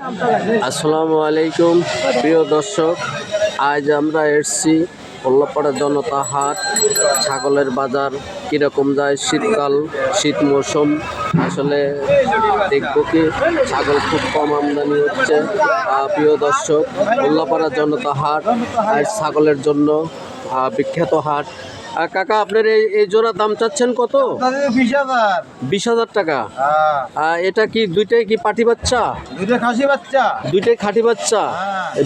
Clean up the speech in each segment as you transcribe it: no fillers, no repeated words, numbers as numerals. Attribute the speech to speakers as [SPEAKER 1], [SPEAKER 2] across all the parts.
[SPEAKER 1] আসসালামু আলাইকুম প্রিয় দর্শক, আজ আমরা এসেছি উল্লাপাড়া জনতা হাট। ছাগলের বাজার কীরকম যায়, শীতকাল, শীত মৌসুম, আসলে দেখব কি ছাগল খুব কম আমদানি হচ্ছে। প্রিয় দর্শক, উল্লাপাড়া জনতা হাট আজ ছাগলের জন্য বিখ্যাত হাট। কাকা, আপনার এই জোড়া দাম চাচ্ছেন কত? 20,000 টাকা। এটা কি দুইটাই কি পাটি বাচ্চা?
[SPEAKER 2] দুইটা খাসি বাচ্চা।
[SPEAKER 1] দুইটাই খাঁটি বাচ্চা।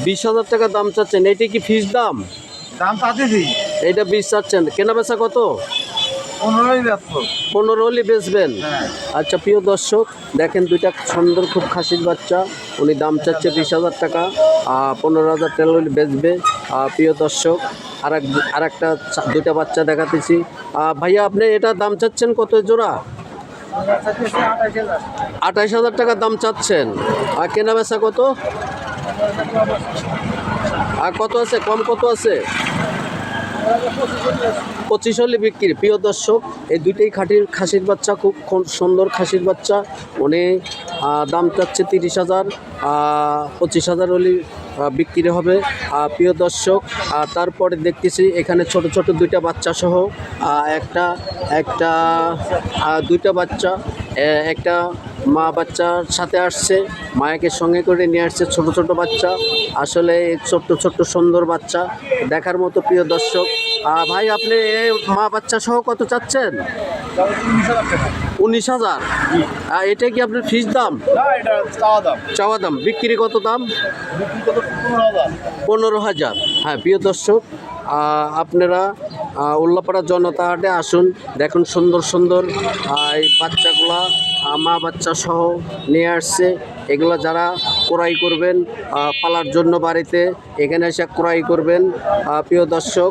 [SPEAKER 1] 20,000 টাকা দাম চাচ্ছেন। এইটা কি ফিস দাম?
[SPEAKER 2] দাম পাচ্ছি
[SPEAKER 1] এইটা 20 চাচ্ছেন। কেনা বেচা কত?
[SPEAKER 2] 15 ব্যস্ত।
[SPEAKER 1] 15 হলে বেচবেন? আচ্ছা প্রিয় দর্শক, দেখেন দুইটা সুন্দর খুব খাসির বাচ্চা, উনি দাম চাচ্ছে 20,000 টাকা। 15,000 টাকা হলে বেচবে। প্রিয় দর্শক, আর একটা দুইটা বাচ্চা দেখাতেছি। ভাইয়া, আপনি এটা দাম চাচ্ছেন কত জোড়া? 28,000 টাকা দাম চাচ্ছেন। আর কেনা বেচা কত? আর কত আছে, কম কত আছে? 25 হলে বিক্রি। প্রিয় দর্শক, এই দুইটাই খাসির বাচ্চা, খুব সুন্দর খাসির বাচ্চা। উনি দাম চাচ্ছে 30,000। 25,000 হলে বিক্রি হবে। প্রিয় দর্শক, তারপরে দেখতেছি এখানে ছোট ছোট দুইটা বাচ্চা সহ দুইটা বাচ্চা, একটা মা বাচ্চার সাথে আসছে, মায়াকে সঙ্গে করে নিয়ে আসছে ছোট ছোট বাচ্চা। আসলে ছোট্ট ছোট্ট সুন্দর বাচ্চা দেখার মতো। প্রিয় দর্শক, ভাই, আপনি মা বাচ্চা সহ কত চাচ্ছেন? 19,000। এটা কি আপনার ফিস দাম? চাওয়া দাম। বিক্রি কত দাম? 15,000। হ্যাঁ প্রিয় দর্শক, আপনারা উল্লাপাড়া জনতা হাটে আসুন, দেখুন সুন্দর সুন্দর এই বাচ্চাগুলা মা বাচ্চা সহ নিয়ে আসছে। এগুলো যারা ক্রয় করবেন পালার জন্য বাড়িতে, এখানে এসে ক্রয় করবেন। প্রিয় দর্শক,